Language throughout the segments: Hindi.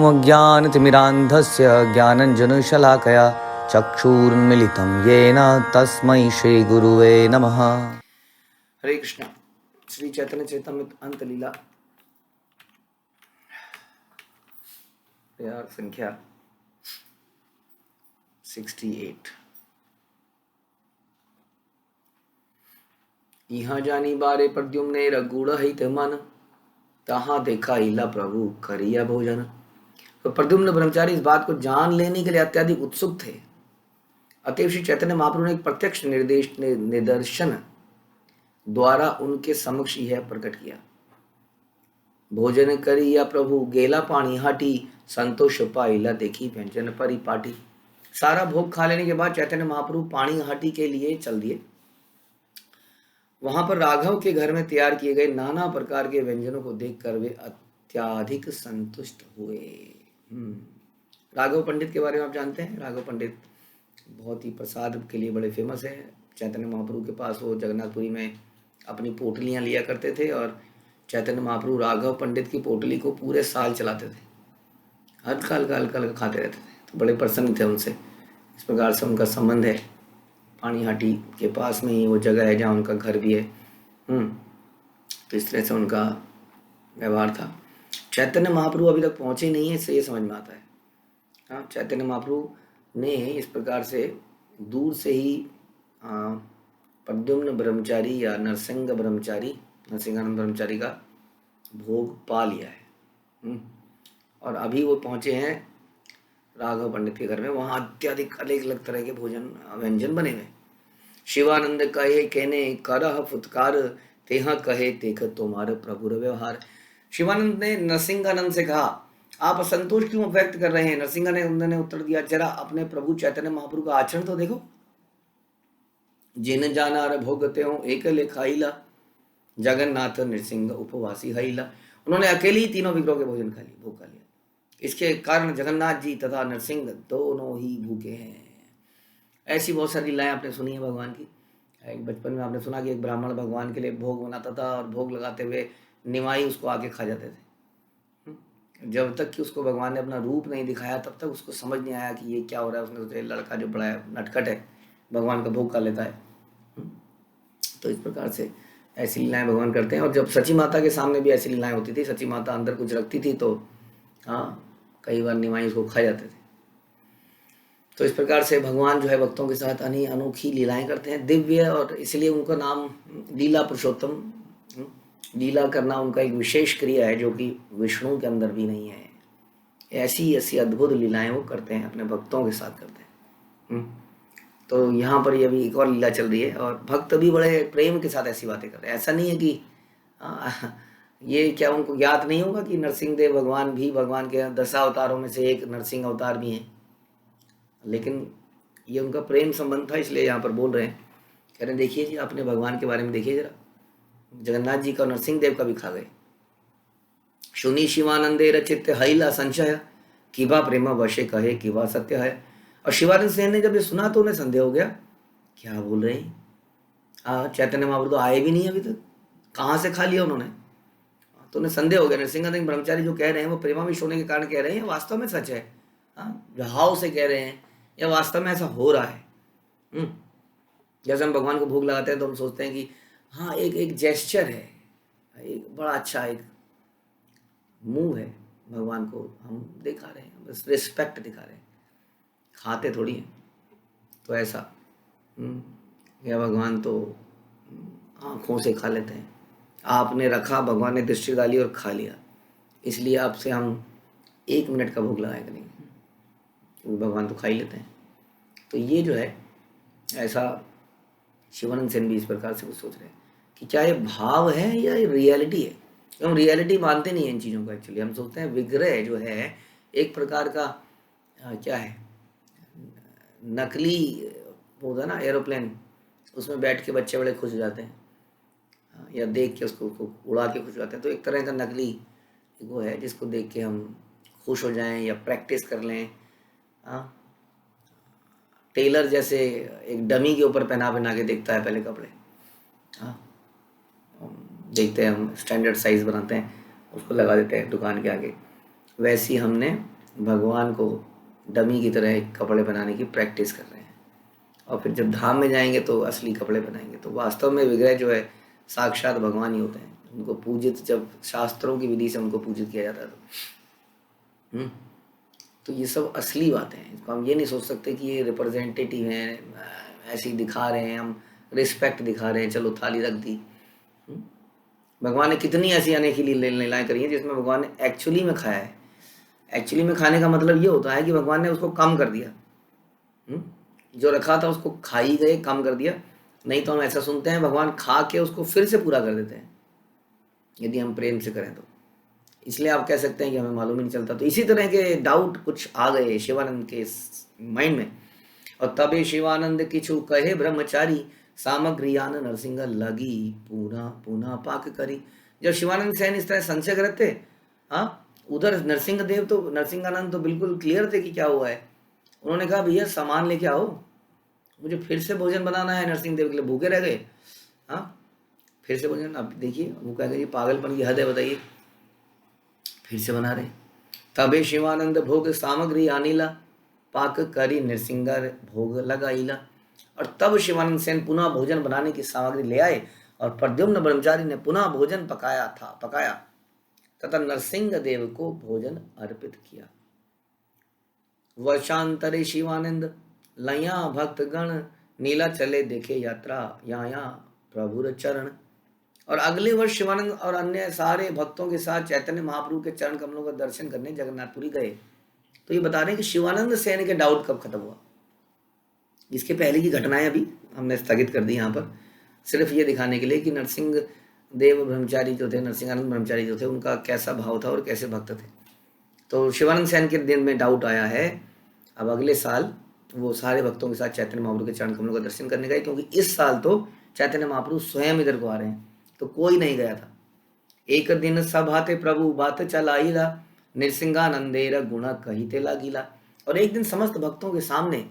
अज्ञानतिमिरान्धस्य ज्ञानञ्जनशलाकया चक्षुरुन्मिलितं येन तस्मै श्रीगुरुवे नमः। हरे कृष्ण। श्री चैतन्य चैतन्य अंत लीला प्यार संख्या 68। यहाँ जानी बारे प्रद्युम्ने रघुड़ हित मन, तहाँ देखा हीला प्रभु करिया भोजन। तो प्रद्युम्न ब्रह्मचारी इस बात को जान लेने के लिए अत्यधिक उत्सुक थे। अतएव श्री चैतन्य महाप्रभु ने एक प्रत्यक्ष निदर्शन द्वारा उनके समक्ष यह प्रकट किया। भोजन करिया प्रभु गेला पानी हाटी, संतोष पाइला देखी व्यंजन परिपाटी। सारा भोग खा लेने के बाद चैतन्य महाप्रभु पानी हाटी के लिए चल दिए। वहां पर राघव के घर में तैयार किए गए नाना प्रकार के व्यंजनों को देखकर वे अत्यधिक संतुष्ट हुए। राघव पंडित के बारे में आप जानते हैं। राघव पंडित बहुत ही प्रसाद के लिए बड़े फेमस है। चैतन्य महाप्रभु के पास वो जगन्नाथपुरी में अपनी पोटलियां लिया करते थे और चैतन्य महाप्रभु राघव पंडित की पोटली को पूरे साल चलाते थे। हल्का हल्का हल्का हल्का खाते रहते थे, तो बड़े प्रसन्न थे उनसे। इस प्रकार से उनका संबंध है। पानीहाटी के पास में ही वो जगह है जहाँ उनका घर भी है। तो इस तरह से उनका व्यवहार था। चैतन्य महाप्रभु अभी तक पहुँचे नहीं है, इससे ये समझ में आता है। हाँ, चैतन्य महाप्रभु ने इस प्रकार से दूर से ही प्रद्युम्न ब्रह्मचारी या नरसिंह ब्रह्मचारी, नरसिंहानंद ब्रह्मचारी का भोग पा लिया है। और अभी वो पहुँचे हैं राघव पंडित के घर में। वहाँ अत्यधिक अलग अलग तरह के भोजन व्यंजन बने हुए। शिवानंद कहे कहने करह फुतकार, तेहा कहे तेख तुम्हारे प्रभुर व्यवहार। शिवानंद ने नरसिंहानंद से कहा, आप असंतोष क्यों व्यक्त कर रहे हैं? नरसिंहानंद ने उत्तर दिया, जरा अपने प्रभु चैतन्य महाप्रभु का आचरण तो देखो। जिन जाना भोगते हो एक लेखाइला, जगन्नाथ नृसिंह उपवासी हईला। उन्होंने अकेले ही तीनों विग्रहों के भोजन खा लिए, भोग खा लिया। इसके कारण जगन्नाथ जी तथा नरसिंह दोनों ही भूखे हैं। ऐसी बहुत सारी लीलाएं आपने सुनी है भगवान की। एक बचपन में आपने सुना कि एक ब्राह्मण भगवान के लिए भोग बनाता था और भोग लगाते हुए निमाई उसको आके खा जाते थे। जब तक कि उसको भगवान ने अपना रूप नहीं दिखाया तब तक उसको समझ नहीं आया कि ये क्या हो रहा है। उसने सोचा लड़का जो बड़ा नटखट है भगवान का भोग खा लेता है। तो इस प्रकार से ऐसी लीलाएं भगवान करते हैं। और जब सची माता के सामने भी ऐसी लीलाएं होती थी, सची माता अंदर कुछ रखती थी तो हाँ, कई बार निमाई उसको खा जाते थे। तो इस प्रकार से भगवान जो है भक्तों के साथ अनोखी लीलाएं करते हैं, दिव्य, और इसलिए उनका नाम लीला पुरुषोत्तम। लीला करना उनका एक विशेष क्रिया है जो कि विष्णु के अंदर भी नहीं है। ऐसी ऐसी अद्भुत लीलाएं वो करते हैं, अपने भक्तों के साथ करते हैं। तो यहाँ पर ये भी एक और लीला चल रही है और भक्त भी बड़े प्रेम के साथ ऐसी बातें करते हैं। ऐसा नहीं है कि ये क्या उनको ज्ञात नहीं होगा कि नरसिंह देव भगवान भी भगवान के 10 अवतारों में से एक नरसिंह अवतार भी हैं। लेकिन ये उनका प्रेम संबंध था, इसलिए यहाँ पर बोल रहे हैं। कह रहे हैं देखिए जी, अपने भगवान के बारे में देखिए जरा। जगन्नाथ जी का नरसिंह देव का भी खा गए। सुनी शिवानंदे रचित हईला संशय, किबा प्रेम वशे कहे किबा सत्य है। और शिवानंद सेन ने जब ये सुना तो उन्हें संदेह हो गया, क्या बोल रहे हैं? चैतन्य महाप्रभु तो आए भी नहीं अभी तक, कहाँ से खा लिया उन्होंने? तो उन्हें संदेह हो गया। नरसिंहानंद ब्रह्मचारी जो कह रहे हैं वो प्रेमाविश होने के कारण कह रहे हैं, वास्तव में सच है, भाव से कह रहे हैं, या वास्तव में ऐसा हो रहा है। जैसे हम भगवान को भोग लगाते हैं तो हम सोचते हैं कि हाँ, एक जेस्चर है, एक बड़ा अच्छा एक मूव है, भगवान को हम दिखा रहे हैं, बस रिस्पेक्ट दिखा रहे हैं, खाते थोड़ी हैं। तो ऐसा या भगवान तो आँखों से खा लेते हैं। आपने रखा, भगवान ने दृष्टि डाली और खा लिया, इसलिए आपसे हम 1 मिनट का भोग लगाएगा नहीं, क्योंकि भगवान तो खा ही लेते हैं। तो ये जो है ऐसा शिवानंद सेन भी इस प्रकार से कुछ सोच रहे हैं कि क्या ये भाव है या ये रियलिटी है। हम रियलिटी मानते नहीं हैं इन चीज़ों का। एक्चुअली हम सोचते हैं विग्रह जो है एक प्रकार का क्या है, नकली होता है ना, एरोप्लेन, उसमें बैठ के बच्चे बड़े खुश हो जाते हैं या देख के उसको उड़ा के खुश हो जाते हैं। तो एक तरह का नकली वो है जिसको देख के हम खुश हो जाएं या प्रैक्टिस कर लें। टेलर जैसे एक डमी के ऊपर पहना के देखता है पहले कपड़े। देखते हैं हम, स्टैंडर्ड साइज बनाते हैं, उसको लगा देते हैं दुकान के आगे। वैसी हमने भगवान को डमी की तरह एक कपड़े बनाने की प्रैक्टिस कर रहे हैं, और फिर जब धाम में जाएंगे तो असली कपड़े बनाएंगे। तो वास्तव में विग्रह जो है साक्षात भगवान ही होते हैं, उनको पूजित जब शास्त्रों की विधि से उनको पूजित किया जाता है तो तो ये सब असली बातें हैं। इसको हम ये नहीं सोच सकते कि ये रिप्रेजेंटेटिव हैं, ऐसे ही दिखा रहे हैं, हम रिस्पेक्ट दिखा रहे हैं, चलो थाली रख दी। भगवान ने कितनी ऐसी अनेकी लीलाएं करी हैं जिसमें भगवान ने एक्चुअली में खाया है। एक्चुअली में खाने का मतलब ये होता है कि भगवान ने उसको कम कर दिया, जो रखा था उसको खा ही गए, कम कर दिया। नहीं तो हम ऐसा सुनते हैं भगवान खा के उसको फिर से पूरा कर देते हैं यदि हम प्रेम से करें तो। इसलिए आप कह सकते हैं कि हमें मालूम ही नहीं चलता। तो इसी तरह के डाउट कुछ आ गए शिवानंद के माइंड में, और तबे शिवानंद किछु कहे ब्रह्मचारी सामग्री आन नरसिंह लगी पुनः पुनः पाक करी। जब शिवानंद सेन इस तरह संशय करते, हाँ, उधर नरसिंह देव तो नरसिंहानंद तो बिल्कुल क्लियर थे कि क्या हुआ है। उन्होंने कहा भैया सामान लेके आओ, मुझे फिर से भोजन बनाना है। नरसिंह देव के लिए भूखे रह गए, हाँ, फिर से भोजन। अब देखिए वो कहेंगे ये पागलपन की हद है, बताइए, फिर से बना रहे। तबे शिवानंद भोग सामग्री आनीला पाक करी नरसिंह भोग लगाईला। और तब शिवानंद सेन पुनः भोजन बनाने की सामग्री ले आए और प्रद्युम्न ब्रह्मचारी ने पुनः भोजन पकाया तथा नरसिंह देव को भोजन अर्पित किया। वर्षांतरे शिवानंद लया भक्त गण नीला चले देखे यात्रा या प्रभुर चरण। और अगले वर्ष शिवानंद और अन्य सारे भक्तों के साथ चैतन्य महाप्रभु के चरण कमलों का दर्शन करने जगन्नाथपुरी गए। तो ये बता रहे हैं कि शिवानंद सेन के डाउट कब खत्म हुआ। इसके पहले की घटनाएं अभी हमने स्थगित कर दी यहाँ पर, सिर्फ ये दिखाने के लिए कि नरसिंह देव ब्रह्मचारी जो थे, नरसिंहानंद ब्रह्मचारी जो थे, उनका कैसा भाव था और कैसे भक्त थे। तो शिवानंद सेन के दिन में डाउट आया है। अब अगले साल वो सारे भक्तों के साथ चैतन्य महाप्रभु के चरण कमलों का दर्शन करने गए, क्योंकि इस साल तो चैतन्य महाप्रभु स्वयं इधर को आ रहे हैं, तो कोई नहीं गया था। एक दिन सब आते प्रभु बात चलाईला नृसिंहानंदेर गुण कहिते लागिला। और एक दिन समस्त भक्तों के सामने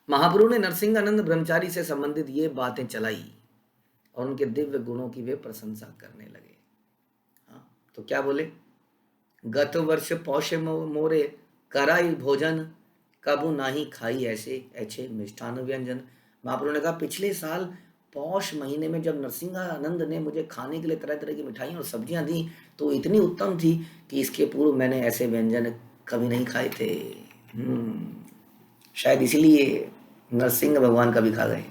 महाप्रभु ने नरसिंहानंद ब्रह्मचारी से संबंधित ये बातें चलाई और उनके दिव्य गुणों की वे प्रशंसा करने लगे। हाँ, तो क्या बोले, गत वर्ष पौष मोरे कराई भोजन कबू नाही खाई ऐसे ऐसे मिष्ठान व्यंजन। महाप्रभु ने कहा पिछले साल पौष महीने में जब नरसिंहानंद ने मुझे खाने के लिए तरह तरह की मिठाइयाँ और सब्जियां दी तो इतनी उत्तम थी कि इसके पूर्व मैंने ऐसे व्यंजन कभी नहीं खाए थे। शायद इसीलिए नरसिंह भगवान कभी खा गए।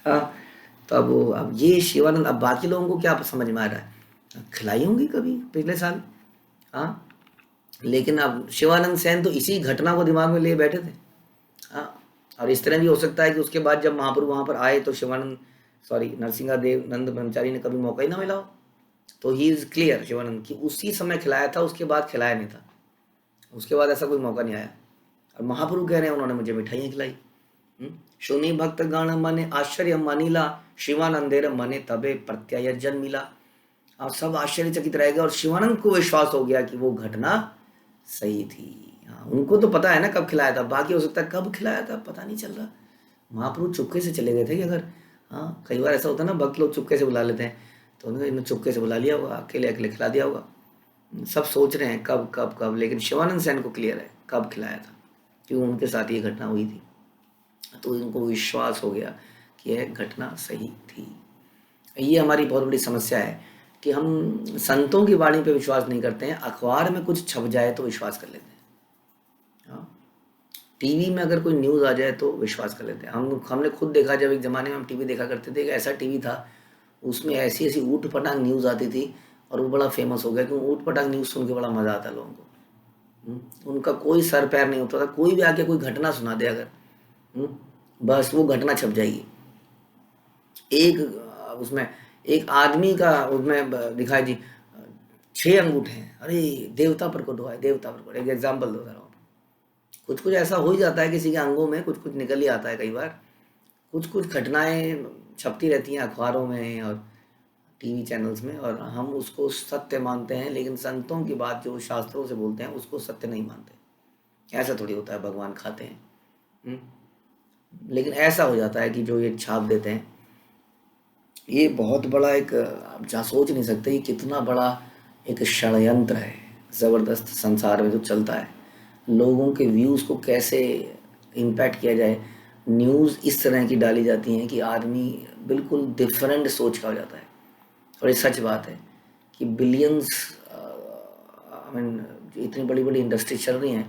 हाँ, तो अब ये शिवानंद, अब बाकी लोगों को क्या समझ में आ रहा है, खिलाई होंगी कभी पिछले साल, हाँ, लेकिन अब शिवानंद सेन तो इसी घटना को दिमाग में लिए बैठे थे। हाँ, और इस तरह भी हो सकता है कि उसके बाद जब महाप्रभु वहाँ पर आए तो नरसिंह देव नंद ब्रह्मचारी ने कभी मौका ही ना मिला हो। तो ही इज क्लियर शिवानंद कि उसी समय खिलाया था, उसके बाद खिलाया नहीं था, उसके बाद ऐसा कोई मौका नहीं आया। और महाप्रभु कह रहे हैं उन्होंने मुझे मिठाइयाँ खिलाई। सुनी भक्त गण मने आश्चर्य मानीला शिवानंदेर मने तबे प्रत्यय जन्मिला। और सब आश्चर्यचकित रह गए और शिवानंद को विश्वास हो गया कि वो घटना सही थी। हाँ, उनको तो पता है ना कब खिलाया था, बाकी हो सकता है कब खिलाया था पता नहीं चल रहा। महाप्रभु चुपके से चले गए थे कि अगर, हाँ, कई बार ऐसा होता है ना, भक्त लोग चुपके से बुला लेते हैं, तो उन्होंने चुपके से बुला लिया होगा, अकेले अकेले खिला दिया होगा। सब सोच रहे हैं कब कब कब, लेकिन शिवानंद सेन को क्लियर है कब खिलाया था, क्योंकि उनके साथ ये घटना हुई थी। तो उनको विश्वास हो गया कि यह घटना सही थी। ये हमारी बहुत बड़ी समस्या है कि हम संतों की वाणी पे विश्वास नहीं करते हैं, अखबार में कुछ छप जाए तो विश्वास कर लेते हैं, हाँ, टीवी में अगर कोई न्यूज़ आ जाए तो विश्वास कर लेते हैं। हमने खुद देखा, जब एक ज़माने में हम टीवी देखा करते थे, एक ऐसा टीवी था उसमें ऐसी ऐसी ऊट पटांग न्यूज़ आती थी और वो बड़ा फेमस हो गया, क्योंकि ऊट पटांग न्यूज़ सुन के बड़ा मज़ा आता है लोगों को। उनका कोई सर पैर नहीं होता था, कोई भी आके कोई घटना सुना दे अगर, बस वो घटना छप जाएगी। उसमें एक आदमी का उसमें दिखाई जी 6 अंगूठे हैं, अरे देवता प्रकट हुआ है, देवता प्रकट। एक एग्जाम्पल दो जरा, कुछ कुछ ऐसा हो ही जाता है किसी के अंगों में, कुछ कुछ निकल ही आता है। कई बार कुछ कुछ घटनाएं छपती रहती हैं अखबारों में और टीवी चैनल्स में, और हम उसको सत्य मानते हैं, लेकिन संतों की बात जो शास्त्रों से बोलते हैं उसको सत्य नहीं मानते। ऐसा थोड़ी होता है भगवान खाते हैं, लेकिन ऐसा हो जाता है कि जो ये छाप देते हैं, ये बहुत बड़ा एक, आप जहाँ सोच नहीं सकते ये कितना बड़ा एक षड्यंत्र है। ज़बरदस्त संसार में जो चलता है, लोगों के व्यूज़ को कैसे इम्पैक्ट किया जाए, न्यूज़ इस तरह की डाली जाती हैं कि आदमी बिल्कुल डिफरेंट सोच का हो जाता है। और ये सच बात है कि बिलियंस, आई मीन, जो इतनी बड़ी बड़ी इंडस्ट्री चल रही हैं,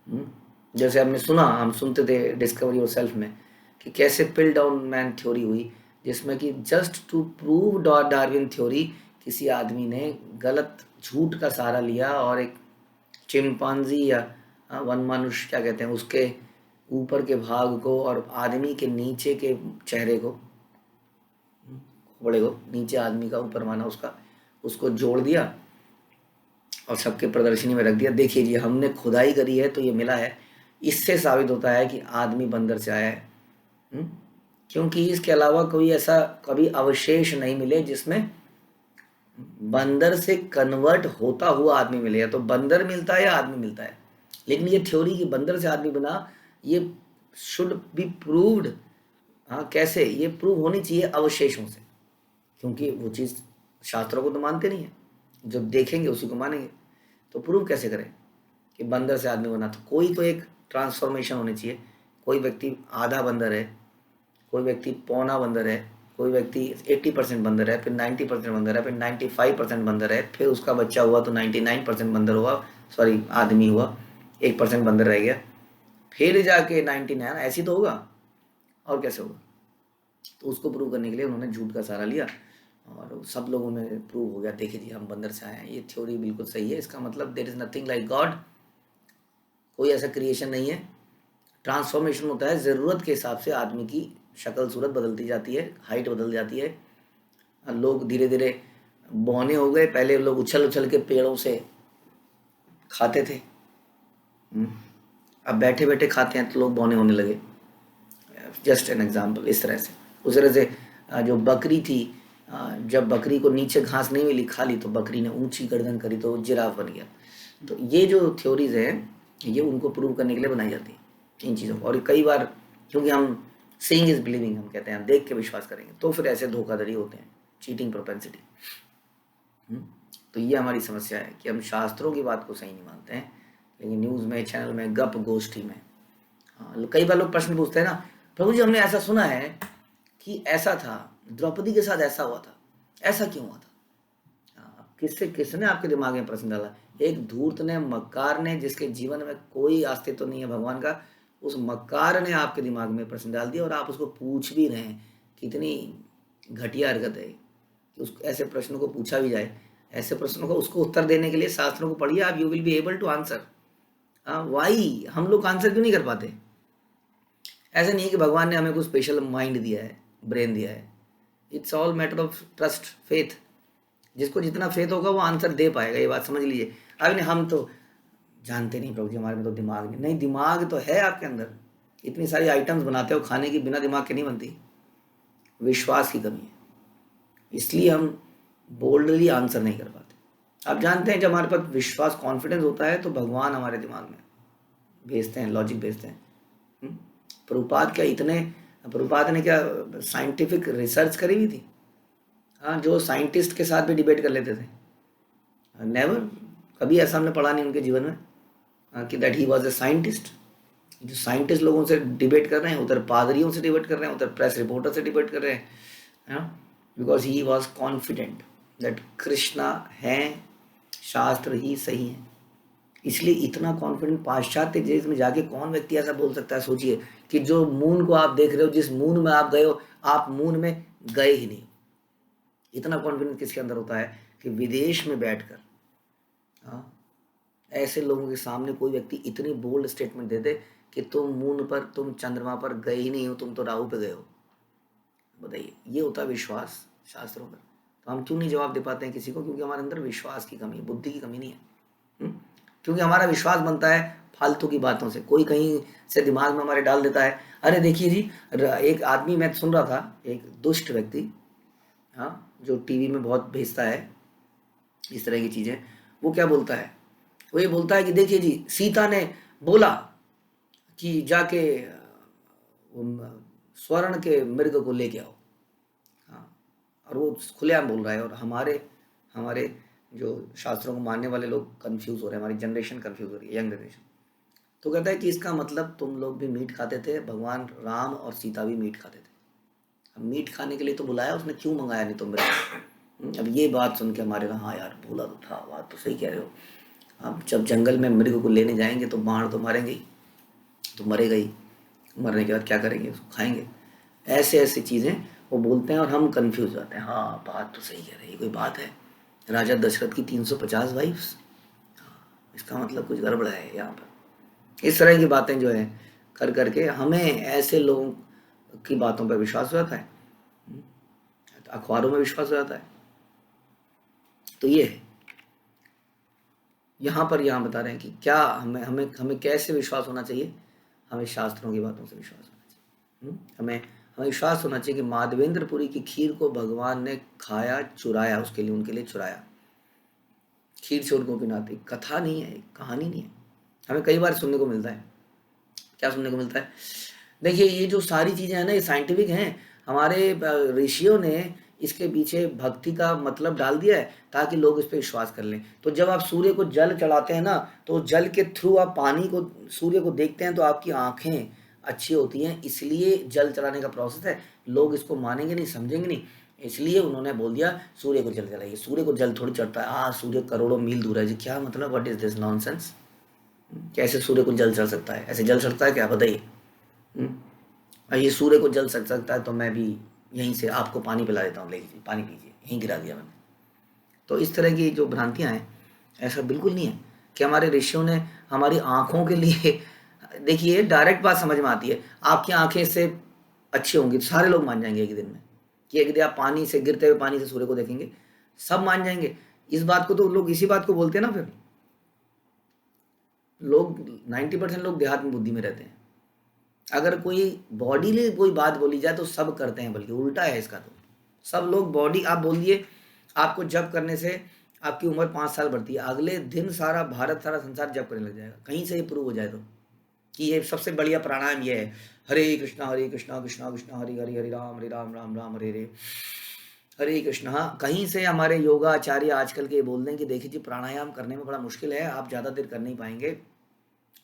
हम्म, जैसे हमने सुना, हम सुनते थे डिस्कवरी योर सेल्फ में कि कैसे पिल डाउन मैन थ्योरी हुई, जिसमें कि just to prove Darwin theory किसी आदमी ने गलत झूठ का सहारा लिया और एक चिंपांजी या वन मनुष्य क्या कहते हैं उसके ऊपर के भाग को और आदमी के नीचे के चेहरे को, बड़े को नीचे आदमी का ऊपर माना उसका, उसको जोड़ दिया और सबके प्रदर्शनी में रख दिया। देखिए जी, हमने खुदाई करी है तो ये मिला है। इससे साबित होता है कि आदमी बंदर से आया है। क्योंकि इसके अलावा कोई ऐसा कभी अवशेष नहीं मिले जिसमें बंदर से कन्वर्ट होता हुआ आदमी मिले। या तो बंदर मिलता है या आदमी मिलता है, लेकिन ये थ्योरी कि बंदर से आदमी बना, ये शुड बी प्रूव्ड। हाँ, कैसे? ये प्रूव होनी चाहिए अवशेषों से, क्योंकि वो चीज़ शास्त्रों को तो मानते नहीं है, जो देखेंगे उसी को मानेंगे। तो प्रूव कैसे करें कि बंदर से आदमी बना? तो कोई तो एक ट्रांसफॉर्मेशन होनी चाहिए। कोई व्यक्ति आधा बंदर है, कोई व्यक्ति पौना बंदर है, कोई व्यक्ति 80% बंदर है, फिर 90% बंदर है, फिर 95% बंदर है, फिर उसका बच्चा हुआ तो 99% बंदर हुआ, सॉरी आदमी हुआ, 1% बंदर रह गया, फिर जाके 99। ऐसी तो होगा, और कैसे होगा? तो उसको प्रूव करने के लिए उन्होंने झूठ का सहारा लिया और सब लोगों में प्रूव हो गया, देखिए जी हम बंदर से आए हैं। ये थ्योरी बिल्कुल सही है। इसका मतलब there is nothing like God, कोई ऐसा क्रिएशन नहीं है। ट्रांसफॉर्मेशन होता है, ज़रूरत के हिसाब से आदमी की शक्ल सूरत बदलती जाती है, हाइट बदल जाती है। लोग धीरे धीरे बौने हो गए। पहले लोग उछल उछल के पेड़ों से खाते थे, अब बैठे बैठे खाते हैं तो लोग बौने होने लगे। Just an example. इस तरह से, उस तरह से जो बकरी थी, जब बकरी को नीचे घास नहीं मिली खा ली, तो बकरी ने ऊंची गर्दन करी तो जिराफ बन गया। तो ये जो थ्योरीज हैं, ये उनको प्रूव करने के लिए बनाई जाती है इन चीज़ों को। और कई बार क्योंकि हम सीइंग इज बिलीविंग, हम कहते हैं हम देख के विश्वास करेंगे, तो फिर ऐसे धोखाधड़ी होते हैं, चीटिंग प्रोपेंसिटी। तो ये हमारी समस्या है कि हम शास्त्रों की बात को सही नहीं मानते हैं, लेकिन न्यूज़ में, चैनल में, गप गोष्ठी में, कई बार लोग प्रश्न पूछते हैं ना, प्रभु जी हमने ऐसा सुना है कि ऐसा था, द्रौपदी के साथ ऐसा हुआ था, ऐसा क्यों हुआ था? किसने आपके दिमाग में प्रश्न डाला? एक धूर्त ने, मक्कार ने, जिसके जीवन में कोई अस्तित्व नहीं है भगवान का, उस मक्कार ने आपके दिमाग में प्रश्न डाल दिया और आप उसको पूछ भी रहे हैं। कितनी घटिया हरकत है कि उस ऐसे प्रश्नों को पूछा भी जाए। ऐसे प्रश्नों का उसको उत्तर देने के लिए शास्त्रों को पढ़िए आप, you will be able to answer. Why हम लोग आंसर क्यों नहीं कर पाते? ऐसा नहीं है कि भगवान ने हमें कुछ स्पेशल माइंड दिया है, ब्रेन दिया है। It's all matter of trust, faith. जिसको जितना फेथ होगा वो आंसर दे पाएगा, ये बात समझ लीजिए। अब नहीं, हम तो जानते नहीं प्रभु जी, हमारे में तो दिमाग नहीं। दिमाग तो है आपके अंदर, इतनी सारी आइटम्स बनाते हो खाने की, बिना दिमाग के नहीं बनती। विश्वास की कमी है, इसलिए हम बोल्डली आंसर नहीं कर पाते। आप जानते हैं जब हमारे पास विश्वास, कॉन्फिडेंस होता है, तो भगवान हमारे दिमाग में भेजते हैं, लॉजिक भेजते हैं। प्रभुपाद ने क्या साइंटिफिक रिसर्च करी हुई थी? हाँ, जो साइंटिस्ट के साथ भी डिबेट कर लेते थे। नेवर, कभी ऐसा हमने पढ़ा नहीं उनके जीवन में कि that he was a scientist. जो साइंटिस्ट लोगों से डिबेट कर रहे हैं, उधर पादरियों से डिबेट कर रहे हैं, उधर प्रेस रिपोर्टर से डिबेट कर रहे हैं, because he was confident that Krishna हैं, शास्त्र ही सही है। इसलिए इतना कॉन्फिडेंट। पाश्चात्य देश में जाके कौन व्यक्ति ऐसा बोल सकता है? सोचिए कि जो मून को आप देख रहे हो, जिस मून में आप गए हो, आप मून में गए ही नहीं। इतना कॉन्फिडेंस किसके अंदर होता है कि विदेश में बैठकर ऐसे लोगों के सामने कोई व्यक्ति इतनी बोल्ड स्टेटमेंट दे दे कि तुम मून पर, तुम चंद्रमा पर गए ही नहीं हो, तुम तो राहु पे गए हो। बताइए, ये होता है विश्वास शास्त्रों पर। तो हम क्यों नहीं जवाब दे पाते हैं किसी को? क्योंकि हमारे अंदर विश्वास की कमी है, बुद्धि की कमी नहीं है। क्योंकि हमारा विश्वास बनता है फालतू की बातों से। कोई कहीं से दिमाग में हमारे डाल देता है, अरे देखिए जी, एक आदमी, मैं सुन रहा था, एक दुष्ट व्यक्ति, जो टीवी में बहुत भेजता है इस तरह की चीज़ें, वो क्या बोलता है? वो ये बोलता है कि देखिए जी, सीता ने बोला कि जाके स्वर्ण के मृग को लेके आओ। और वो खुलेआम बोल रहा है। और हमारे हमारे जो शास्त्रों को मानने वाले लोग कंफ्यूज हो रहे हैं, हमारी जनरेशन कंफ्यूज हो रही है, यंग जनरेशन। तो कहता है कि इसका मतलब तुम लोग भी मीट खाते थे, भगवान राम और सीता भी मीट खाते थे। अब मीट खाने के लिए तो बुलाया उसने, क्यों मंगाया नहीं तुम मेरे? अब ये बात सुन के हमारे, हाँ यार बोला तो था, बात तो सही कह रहे हो। अब जब जंगल में मृग को लेने जाएंगे तो बाण तो मारेंगे ही, तो मरेगा ही, मरने के बाद क्या करेंगे, उसको खाएंगे। ऐसे ऐसी चीज़ें वो बोलते हैं और हम कंफ्यूज जाते हैं। हाँ बात तो सही कह रहे हैं, कोई बात है, राजा दशरथ की 350 वाइफ्स, इसका मतलब कुछ गड़बड़ है यहाँ पर। इस तरह की बातें जो है कर करके हमें ऐसे लोगों की बातों पर विश्वास हो जाता है, अखबारों में विश्वास हो जाता है। तो ये है यहाँ पर, यहाँ बता रहे हैं कि क्या हमें हमें हमें कैसे विश्वास होना चाहिए। हमें शास्त्रों की बातों से विश्वास होना चाहिए। हमें हमें विश्वास होना चाहिए कि माधवेंद्रपुरी की खीर को भगवान ने खाया, चुराया, उसके लिए, उनके लिए चुराया। खीर से उनको पिनाती, कथा नहीं है, कहानी नहीं है। हमें कई बार सुनने को मिलता है, क्या सुनने को मिलता है, देखिए ये जो सारी चीज़ें हैं ना, ये साइंटिफिक हैं। हमारे ऋषियों ने इसके पीछे भक्ति का मतलब डाल दिया है ताकि लोग इस पर विश्वास कर लें। तो जब आप सूर्य को जल चढ़ाते हैं ना, तो जल के थ्रू आप पानी को, सूर्य को देखते हैं तो आपकी आंखें अच्छी होती हैं, इसलिए जल चढ़ाने का प्रोसेस है। लोग इसको मानेंगे नहीं, समझेंगे नहीं, इसलिए उन्होंने बोल दिया सूर्य को जल चढ़ाइए। सूर्य को जल थोड़ी चढ़ता है, सूर्य करोड़ों मील दूर है जी, क्या मतलब, व्हाट इज दिस नॉनसेंस। कैसे सूर्य को जल चढ़ सकता है, ऐसे जल चढ़ता है क्या, बताइए। ये सूर्य को जल सकता है तो मैं भी यहीं से आपको पानी पिला देता हूँ, ले लीजिए पानी पीजिए, यहीं गिरा दिया मैंने। तो इस तरह की जो भ्रांतियाँ हैं, ऐसा बिल्कुल नहीं है कि हमारे ऋषियों ने हमारी आँखों के लिए देखिए डायरेक्ट बात समझ में आती है, आपकी आँखें इससे अच्छी होंगी तो सारे लोग मान जाएंगे एक दिन में, कि एक दिन आप पानी से, गिरते हुए पानी से सूर्य को देखेंगे, सब मान जाएंगे। इस बात को तो लोग इसी बात को बोलते हैं ना, फिर लोग 90% लोग देहात में बुद्धि में रहते हैं। अगर कोई बॉडी ले कोई बात बोली जाए तो सब करते हैं, बल्कि उल्टा है इसका। तो सब लोग बॉडी, आप बोलिए आपको जप करने से आपकी उम्र 5 साल बढ़ती है, अगले दिन सारा भारत, सारा संसार जप करने लग जाएगा, कहीं से ये प्रूव हो जाए तो, कि ये सबसे बढ़िया प्राणायाम ये है, हरे कृष्णा कृष्णा कृष्णा हरे हरे, हरे राम राम राम हरे हरे, हरे कृष्णा। हाँ, कहीं से हमारे योगा आचार्य आजकल के बोल दें कि देखिए जी प्राणायाम करने में बड़ा मुश्किल है, आप ज़्यादा देर कर नहीं पाएंगे,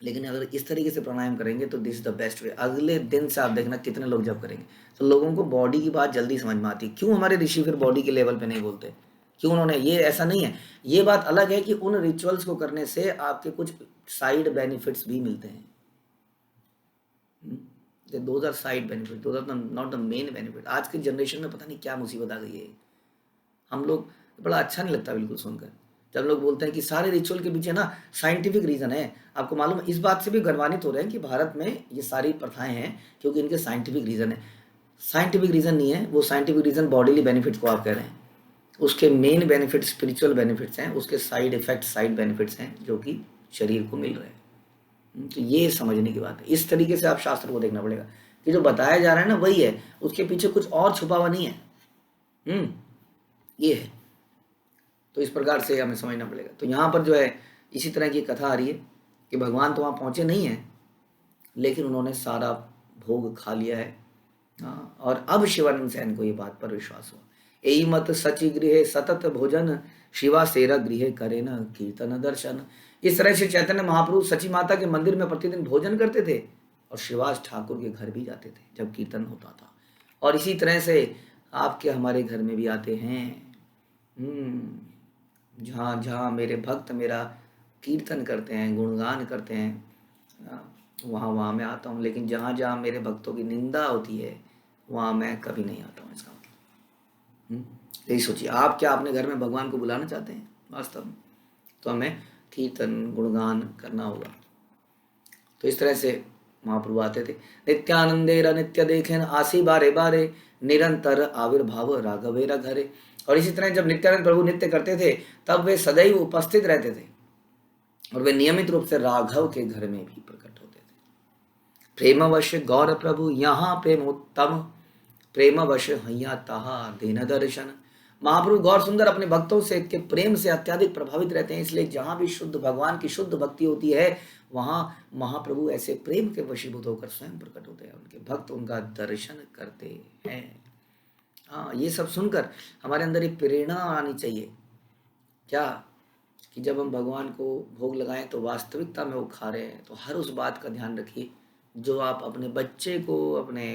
लेकिन अगर इस तरीके से प्राणायाम करेंगे तो this is the best way, अगले दिन से आप देखना कितने लोग जब करेंगे। तो लोगों को बॉडी की बात जल्दी समझ में आती है। क्यों हमारे ऋषि फिर बॉडी के लेवल पे नहीं बोलते, क्यों उन्होंने, ये ऐसा नहीं है। ये बात अलग है कि उन रिचुअल्स को करने से आपके कुछ साइड बेनिफिट्स भी मिलते हैं, those are side benefit, those are not the main benefit. आज की जनरेशन में पता नहीं क्या मुसीबत आ गई है, हम लोग, बड़ा अच्छा नहीं लगता बिल्कुल सुनकर जब लोग बोलते हैं कि सारे रिचुअल के पीछे ना साइंटिफिक रीज़न है। आपको मालूम है, इस बात से भी गर्वान्वित हो रहे हैं कि भारत में ये सारी प्रथाएं हैं क्योंकि इनके साइंटिफिक रीज़न है। साइंटिफिक रीज़न नहीं है वो, साइंटिफिक रीज़न बॉडीली बेनिफिट्स को आप कह रहे हैं, उसके मेन बेनिफिट स्पिरिचुअल बेनिफिट्स हैं, उसके साइड इफेक्ट, साइड बेनिफिट्स हैं जो कि शरीर को मिल रहे हैं। तो ये समझने की बात है, इस तरीके से आप शास्त्र को देखना पड़ेगा कि जो बताया जा रहा है ना वही है, उसके पीछे कुछ और छुपा हुआ नहीं है। ये है, तो इस प्रकार से हमें समझना पड़ेगा। तो यहाँ पर जो है इसी तरह की कथा आ रही है कि भगवान तो वहाँ पहुँचे नहीं हैं, लेकिन उन्होंने सारा भोग खा लिया है। हाँ, और अब शिवानंद सेन को ये बात पर विश्वास हुआ। यही मत सचि गृह सतत भोजन, शिवा सेरा गृह करे न कीर्तन दर्शन। इस तरह से चैतन्य महाप्रभु सची माता के मंदिर में प्रतिदिन भोजन करते थे और शिवास ठाकुर के घर भी जाते थे जब कीर्तन होता था। और इसी तरह से आपके हमारे घर में भी आते हैं। जहाँ जहाँ मेरे भक्त मेरा कीर्तन करते हैं, गुणगान करते हैं, वहाँ वहाँ मैं आता हूँ। लेकिन जहाँ जहाँ मेरे भक्तों की निंदा होती है वहाँ मैं कभी नहीं आता हूँ। इसका मतलब यही सोचिए, आप क्या अपने घर में भगवान को बुलाना चाहते हैं वास्तव में, तो हमें कीर्तन गुणगान करना होगा। तो इस तरह से महाप्रभु आते थे। नित्यानंदेरा नित्य देखेन आसी बारे बारे, निरंतर आविर्भाव राघवेरा घरे। और इसी तरह जब नित्यानंद प्रभु नृत्य करते थे तब वे सदैव उपस्थित रहते थे और वे नियमित रूप से राघव के घर में भी प्रकट होते थे। प्रेमवश गौर प्रभु यहाँ प्रेमोत्तम, प्रेमवश हैया तहा दीन दर्शन। महाप्रभु गौर सुंदर अपने भक्तों से के प्रेम से अत्यधिक प्रभावित रहते हैं, इसलिए जहाँ भी शुद्ध भगवान की शुद्ध भक्ति होती है वहाँ महाप्रभु ऐसे प्रेम के वशीभूत होकर स्वयं प्रकट होते हैं, उनके भक्त उनका दर्शन करते हैं। हाँ, ये सब सुनकर हमारे अंदर एक प्रेरणा आनी चाहिए क्या कि जब हम भगवान को भोग लगाएं तो वास्तविकता में वो खा रहे हैं, तो हर उस बात का ध्यान रखिए जो आप अपने बच्चे को, अपने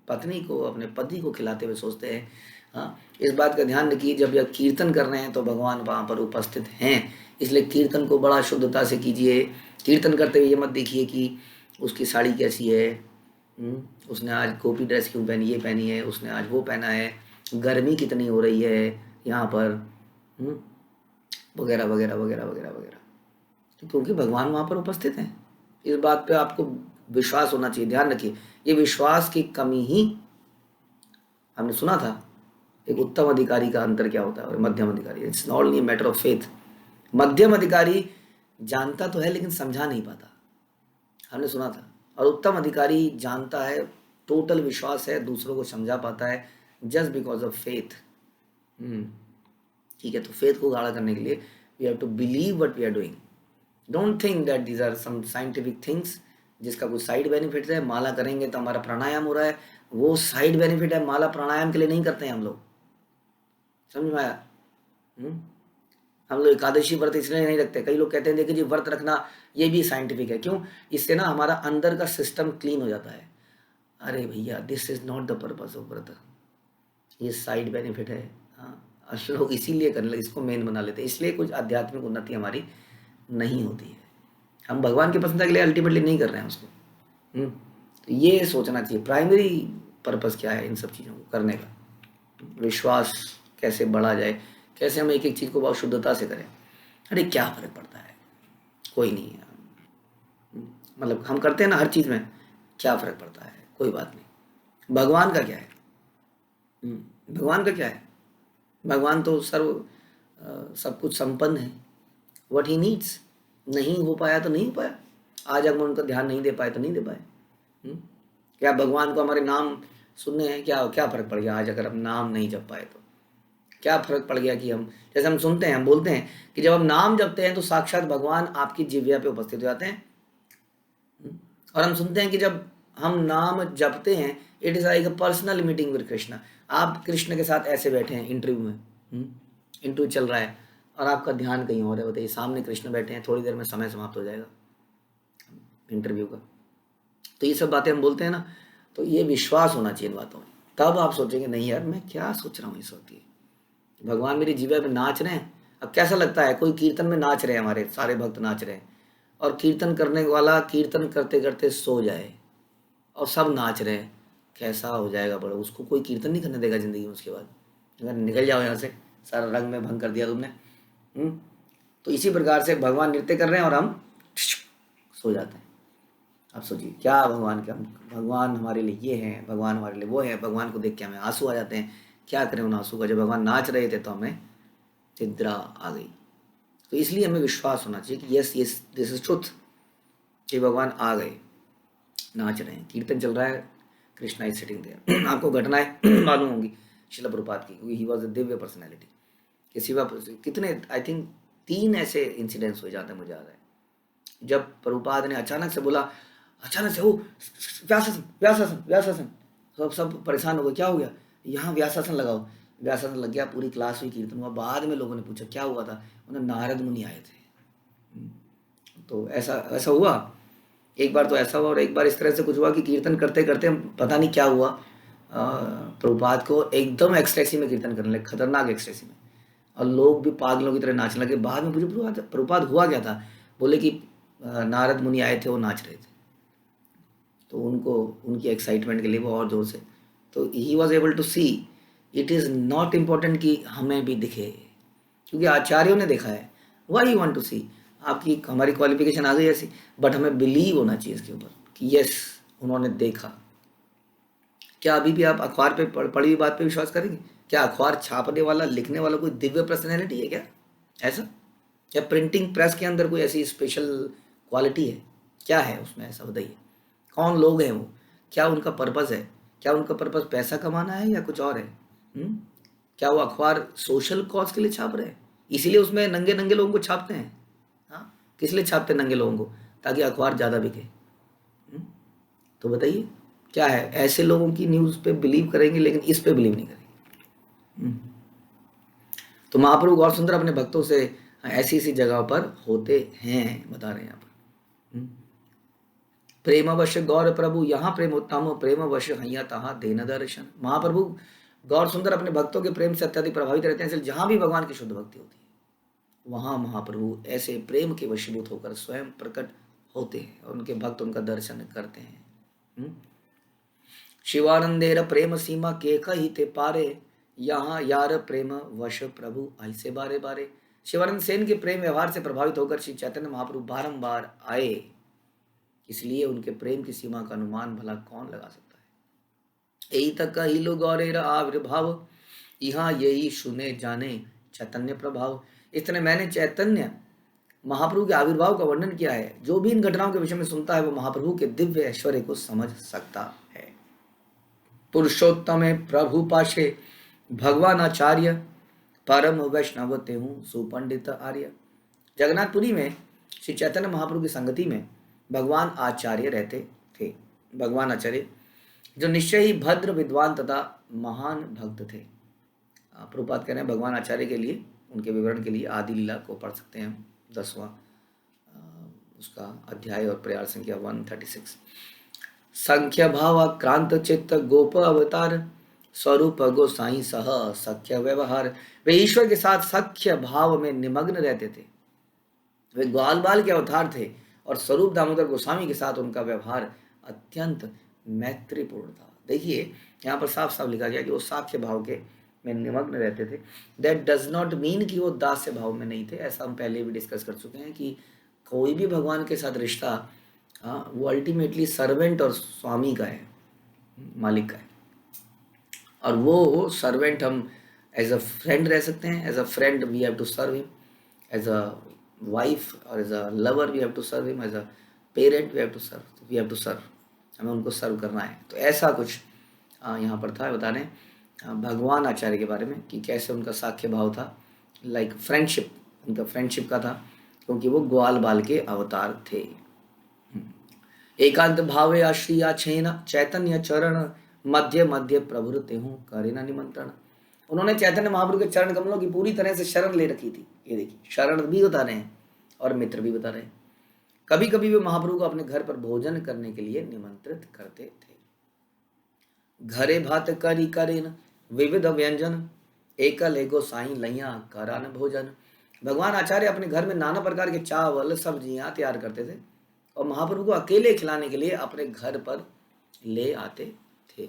पत्नी को, अपने पति को खिलाते हुए सोचते हैं। हाँ, इस बात का ध्यान रखिए जब यह कीर्तन कर रहे हैं तो भगवान वहाँ पर उपस्थित हैं, इसलिए कीर्तन को बड़ा शुद्धता से कीजिए। कीर्तन करते हुए ये मत देखिए कि उसकी साड़ी कैसी है, उसने आज गोपी ड्रेस क्यों पहनी, ये पहनी है, उसने आज वो पहना है, गर्मी कितनी हो रही है यहाँ पर, वगैरह वगैरह वगैरह वगैरह वगैरह। तो क्योंकि भगवान वहाँ पर उपस्थित हैं, इस बात पे आपको विश्वास होना चाहिए। ध्यान रखिए, ये विश्वास की कमी ही, हमने सुना था एक उत्तम अधिकारी का अंतर क्या होता है और मध्यम अधिकारी। It's not only matter of faith. मध्यम अधिकारी जानता तो है लेकिन समझा नहीं पाता, हमने सुना था। और उत्तम अधिकारी जानता है, टोटल विश्वास है, दूसरों को समझा पाता है जस्ट बिकॉज ऑफ फेथ। ठीक है, तो फेथ को गाढ़ा करने के लिए we have to believe what we are doing. Don't think that these are some scientific things जिसका कुछ साइड बेनिफिट है। माला करेंगे तो हमारा प्राणायाम हो रहा है, वो साइड बेनिफिट है, माला प्राणायाम के लिए नहीं करते हैं हम लोग, समझ में आया? हम लोग एकादशी व्रत इसलिए नहीं रखते। कई लोग कहते हैं देखिए जी व्रत रखना ये भी साइंटिफिक है, क्यों? इससे ना हमारा अंदर का सिस्टम क्लीन हो जाता है। अरे भैया, this is not the purpose of व्रत, ये साइड बेनिफिट है। हाँ, और लोग इसीलिए करने लगे, इसको मेन बना लेते हैं, इसलिए कुछ आध्यात्मिक उन्नति हमारी नहीं होती है। हम भगवान की प्रसन्नता के लिए अल्टीमेटली नहीं कर रहे हैं उसको। तो ये सोचना चाहिए प्राइमरी पर्पस क्या है इन सब चीज़ों को करने का। विश्वास कैसे बढ़ा जाए, कैसे हम एक एक चीज़ को बहुत शुद्धता से करें। अरे क्या फ़र्क पड़ता है, कोई नहीं है, मतलब हम करते हैं ना हर चीज़ में, क्या फ़र्क पड़ता है, कोई बात नहीं। भगवान का क्या है? भगवान का क्या है? भगवान तो सब कुछ संपन्न है। व्हाट ही नीड्स, नहीं हो पाया तो नहीं हो पाया, आज हम उनका ध्यान नहीं दे पाए तो नहीं दे पाए। क्या भगवान को हमारे नाम सुनने हैं, क्या क्या फ़र्क पड़ गया आज अगर हम नाम नहीं जप पाए तो? क्या फ़र्क पड़ गया कि हम, जैसे हम सुनते हैं, हम बोलते हैं कि जब हम नाम जपते हैं तो साक्षात भगवान आपकी जिह्वा पे उपस्थित हो जाते हैं। और हम सुनते हैं कि जब हम नाम जपते हैं it is like a personal meeting with Krishna. आप कृष्ण के साथ ऐसे बैठे हैं इंटरव्यू में, इंटरव्यू चल रहा है और आपका ध्यान कहीं और है, बताइए। सामने कृष्ण बैठे हैं, थोड़ी देर में समय समाप्त हो जाएगा इंटरव्यू का। तो ये सब बातें हम बोलते हैं ना, तो ये विश्वास होना चाहिए इन बातों में। तब आप सोचेंगे नहीं यार मैं क्या सोच रहा हूँ इस वक्त, भगवान मेरी जीवा में नाच रहे हैं। अब कैसा लगता है, कोई कीर्तन में नाच रहे हैं, हमारे सारे भक्त नाच रहे हैं, और कीर्तन करने वाला कीर्तन करते करते सो जाए और सब नाच रहे हैं, कैसा हो जाएगा बड़ा? उसको कोई कीर्तन नहीं करने देगा ज़िंदगी में उसके बाद। अगर निकल जाओ यहाँ से, सारा रंग में भंग कर दिया तुमने। तो इसी प्रकार से भगवान नृत्य कर रहे हैं और हम सो जाते हैं। अब सोचिए क्या भगवान के, हम भगवान हमारे लिए ये हैं, भगवान हमारे लिए वो है, भगवान को देख के हमें आंसू आ जाते हैं। क्या करें उन आंसू का? जब भगवान नाच रहे थे तो हमें निद्रा आ गई। तो इसलिए हमें विश्वास होना चाहिए कि yes yes this is truth, कि भगवान आ गए, नाच रहे हैं, कीर्तन चल रहा है, कृष्णा इज सिटिंग देयर। आपको घटनाएं मालूम होंगी शिला प्रभुपाद की, क्योंकि he was a Divya personality. के सिवा कितने, आई थिंक 3 ऐसे इंसिडेंट्स हो जाते हैं मुझे याद है, जब प्रभुपाद ने अचानक से बोला, अचानक से, ओ व्यासासन व्यासासन व्यासासन, सब परेशान हो गए, क्या हो गया? यहाँ व्यासासन लगाओ। व्यासासन लग गया, पूरी क्लास हुई, कीर्तन हुआ। बाद में लोगों ने पूछा क्या हुआ था, उन्हें नारद मुनि आए थे। तो ऐसा ऐसा हुआ, एक बार तो ऐसा हुआ, और एक बार इस तरह से कुछ हुआ कि कीर्तन करते करते पता नहीं क्या हुआ, प्रभुपाद को एकदम एक्सटेसी में कीर्तन करने लगे, खतरनाक एक्सटेसी में, और लोग भी पागलों की तरह नाचने लगे। बाद में पूछे प्रभुपाद हुआ क्या था? बोले कि नारद मुनि आए थे, वो नाच रहे थे। तो उनको उनकी एक्साइटमेंट के लिए वो और जोर से, तो he was able to see it is not important कि हमें भी दिखे, क्योंकि आचार्यों ने देखा है। Why you want to see? आपकी हमारी क्वालिफिकेशन आ गई ऐसी, बट हमें बिलीव होना चाहिए इसके ऊपर कि यस उन्होंने देखा। क्या अभी भी आप अखबार पे पढ़ी हुई बात पे विश्वास करेंगे? क्या अखबार छापने वाला, लिखने वाला कोई दिव्य पर्सनैलिटी है क्या ऐसा? या प्रिंटिंग प्रेस के अंदर कोई ऐसी स्पेशल क्वालिटी है? क्या है उसमें ऐसा, बताइए। कौन लोग हैं वो? क्या उनका पर्पज़ है? क्या उनका पर्पज़ पैसा कमाना है या कुछ और है? क्या वो अखबार सोशल कॉज के लिए छाप रहे हैं? इसीलिए उसमें नंगे नंगे लोगों को छापते हैं। हाँ, किस लिए छापते हैं नंगे लोगों को? ताकि अखबार ज़्यादा बिके। तो बताइए क्या है? ऐसे लोगों की न्यूज़ पे बिलीव करेंगे लेकिन इस पे बिलीव नहीं करेंगे। तो महाप्रभु गौर सुंदर अपने भक्तों से ऐसी ऐसी जगहों पर होते हैं, बता रहे हैं यहाँ पर। प्रेमवश गौर प्रभु यहाँ प्रेम उत्तम, प्रेमवश हैया तहाँ देन दर्शन। महाप्रभु गौर सुंदर अपने भक्तों के प्रेम से अत्यधिक प्रभावित रहते हैं, इसलिए जहां भी भगवान की शुद्ध भक्ति होती है वहां महाप्रभु ऐसे प्रेम के वशीभूत होकर स्वयं प्रकट होते हैं और उनके भक्त उनका दर्शन करते हैं। शिवानंदेर प्रेम सीमा के कही ते पारे, यहाँ यार प्रेम वश प्रभु ऐसे बारे बारे। शिवानंद सेन के प्रेम व्यवहार से प्रभावित होकर श्री चैतन्य महाप्रभु बारंबार आए, इसलिए उनके प्रेम की सीमा का अनुमान भला कौन लगा सकता है। यही तक ही लो गौरेर आविर्भाव, यहाँ यही सुने जाने चैतन्य प्रभाव। इस तरह मैंने चैतन्य महाप्रभु के आविर्भाव का वर्णन किया है। जो भी इन घटनाओं के विषय में सुनता है वो महाप्रभु के दिव्य ऐश्वर्य को समझ सकता है। पुरुषोत्तम प्रभु पाशे भगवान आचार्य, परम वैष्णव तेहूं सुपंडित आर्य। जगन्नाथपुरी में श्री चैतन्य महाप्रभु की संगति में भगवान आचार्य रहते थे। भगवान आचार्य जो निश्चय ही भद्र विद्वान तथा महान भक्त थे। प्रभुपाद कह रहे हैं भगवान आचार्य के लिए, उनके विवरण के लिए आदि लीला को पढ़ सकते हैं हम, 10वां उसका अध्याय और प्रयास संख्या 136। संख्य भाव क्रांत चित्त गोप अवतार, स्वरूप गोसाई सह सख्य व्यवहार। वे ईश्वर के साथ सख्य भाव में निमग्न रहते थे। वे ग्वाल बाल के अवतार थे और स्वरूप दामोदर गोस्वामी के साथ उनका व्यवहार अत्यंत मैत्रीपूर्ण था। देखिए यहाँ पर साफ साफ लिखा गया कि वो साख्य भाव के में निमग्न रहते थे। दैट डज नॉट मीन कि वो दास्य भाव में नहीं थे। ऐसा हम पहले भी डिस्कस कर चुके हैं कि कोई भी भगवान के साथ रिश्ता वो अल्टीमेटली सर्वेंट और स्वामी का है, मालिक का है। और वो सर्वेंट हम एज अ फ्रेंड रह सकते हैं, as a friend we have to serve him, as a wife और as a lover we have to serve him, as a parent we have to serve, हमें उनको सर्व करना है। तो ऐसा कुछ यहाँ पर था। बता रहे भगवान आचार्य के बारे में कि कैसे उनका साख्य भाव था, लाइक फ्रेंडशिप, उनका फ्रेंडशिप का था, क्योंकि वो ग्वाल बाल के अवतार थे। एकांत भावे आश्रिया छेन चैतन्य चरण, मध्य मध्य प्रभुर तेहूं करे न निमंत्रण। उन्होंने चैतन्य महाप्रभु के चरण कमलों की पूरी तरह से शरण ले रखी थी। ये देखिए शरण भी बता रहे हैं और मित्र भी बता रहे हैं। कभी कभी वे महाप्रभु को अपने घर पर भोजन करने के लिए निमंत्रित करते थे। घरे भात करी करेन विविध व्यंजन, एकल एगो साई लैया करान भोजन। भगवान आचार्य अपने घर में नाना प्रकार के चावल सब्जियां तैयार करते थे और महाप्रभु को अकेले खिलाने के लिए अपने घर पर ले आते थे।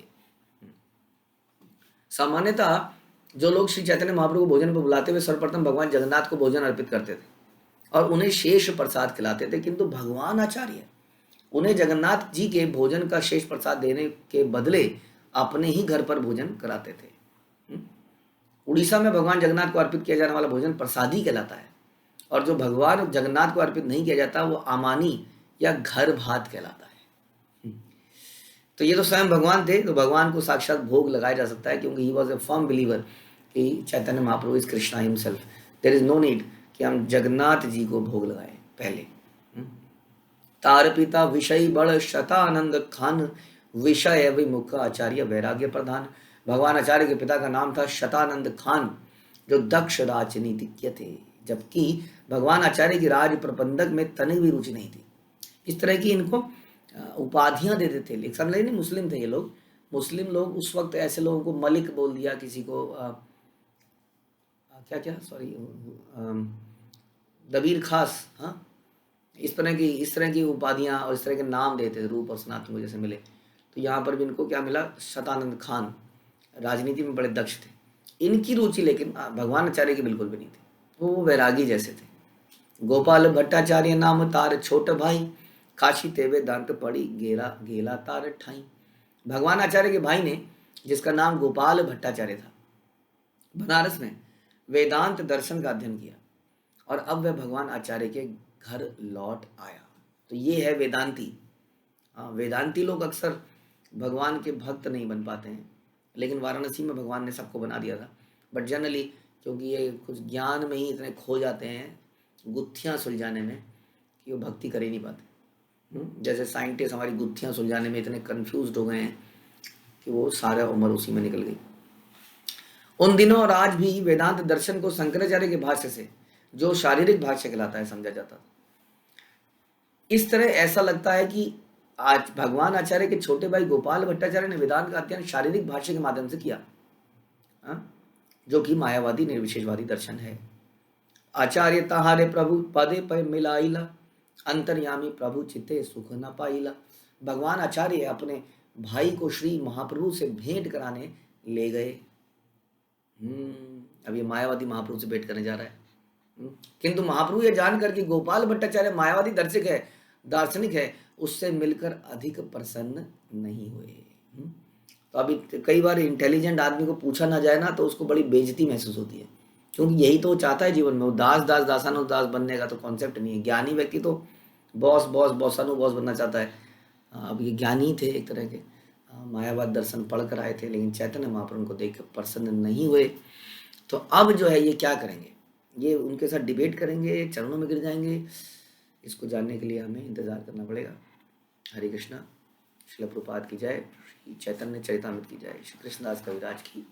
सामान्यतः जो लोग श्री चैतन्य महाप्रभु को भोजन पर बुलाते हुए सर्वप्रथम भगवान जगन्नाथ को भोजन अर्पित करते थे और उन्हें शेष प्रसाद खिलाते थे, किंतु भगवान आचार्य उन्हें जगन्नाथ जी के भोजन का शेष प्रसाद देने के बदले अपने ही घर पर भोजन कराते थे। उड़ीसा में भगवान जगन्नाथ को अर्पित किया जाने वाला भोजन प्रसादी कहलाता है और जो भगवान जगन्नाथ को अर्पित नहीं किया जाता वो आमानी या घर भात कहलाता है। तो ये तो स्वयं भगवान थे, तो भगवान को साक्षात भोग लगाया जा सकता है, क्योंकि he was a firm believer कि Chaitanya Mahaprabhu is Krishna himself. There is no need कि हम जगन्नाथ जी को भोग लगाएं पहले। तार पिता विषय बड़ शतानंद खान, विषय विमुख आचार्य वैराग्य प्रधान। भगवान आचार्य के पिता का नाम था शतानंद खान, जो दक्ष राजनीतिज्ञ थे, जबकि भगवान आचार्य की राज प्रबंधक में तनिक भी रुचि नहीं थी। इस तरह की इनको उपाधियां देते थे। लेकिन समझ नहीं, मुस्लिम थे ये लोग। मुस्लिम लोग उस वक्त ऐसे लोगों को मलिक बोल दिया, किसी को क्या क्या सॉरी दबीर खास, हाँ, इस तरह की उपाधियां और इस तरह के नाम देते थे, रूप और सनातन को जैसे मिले। तो यहाँ पर भी इनको क्या मिला, शतानंद खान, राजनीति में बड़े दक्ष थे। इनकी रुचि लेकिन भगवान आचार्य की बिल्कुल भी नहीं थी, वो वैरागी जैसे थे। गोपाल भट्टाचार्य नाम तार छोट भाई, काशी ते वेदांत पढ़ी गेला गेला तार ठाई। भगवान आचार्य के भाई ने, जिसका नाम गोपाल भट्टाचार्य था, बनारस में वेदांत दर्शन का अध्ययन किया और अब वह भगवान आचार्य के घर लौट आया। तो ये है वेदांती। वेदांती लोग अक्सर भगवान के भक्त नहीं बन पाते हैं, लेकिन वाराणसी में भगवान ने सबको बना दिया था। बट जनरली क्योंकि ये कुछ ज्ञान में ही इतने खो जाते हैं, गुत्थियाँ सुलझाने में, कि वो भक्ति कर ही नहीं पाते। जैसे साइंटिस्ट हमारी गुत्थियाँ सुलझाने में इतने कन्फ्यूज्ड हो गए हैं कि वो सारा उम्र उसी में निकल गई। उन दिनों और आज भी वेदांत दर्शन को शंकराचार्य के भाष्य से, जो शारीरिक भाष्य कहलाता है, समझा जाता था। इस तरह ऐसा लगता है कि आज भगवान आचार्य के छोटे भाई गोपाल भट्टाचार्य ने वेदांत का अध्ययन शारीरिक भाष्य के माध्यम से किया, हाँ? जो कि मायावादी निर्विशेषवादी दर्शन है। आचार्य तहारे प्रभु पदे पर मिलाइला, अंतर्यामी प्रभु चित्ते सुख न पाइला। भगवान आचार्य अपने भाई को श्री महाप्रभु से भेंट कराने ले गए। अब ये मायावादी महाप्रभु से भेंट करने जा रहा है। किंतु महाप्रभु ये जानकर कि गोपाल भट्टाचार्य मायावादी दार्शनिक है, उससे मिलकर अधिक प्रसन्न नहीं हुए। तो अभी कई बार इंटेलिजेंट आदमी को पूछा ना जाए ना, तो उसको बड़ी बेइज्जती महसूस होती है, क्योंकि यही तो वो चाहता है जीवन में। वो दासानुदास बनने का तो कॉन्सेप्ट नहीं है। ज्ञानी व्यक्ति तो बॉस बनना चाहता है। अब ये ज्ञानी थे एक तरह के, मायावाद दर्शन पढ़ कर आए थे, लेकिन चैतन्य महाप्रभु को देख कर प्रसन्न नहीं हुए। तो अब जो है ये क्या करेंगे, ये उनके साथ डिबेट करेंगे, चरणों में गिर जाएंगे। इसको जानने के लिए हमें इंतजार करना पड़ेगा। हरे कृष्णा। श्रील प्रभुपाद की जय। श्री चैतन्य चरितामृत की जय। श्री कृष्णदास कविराज की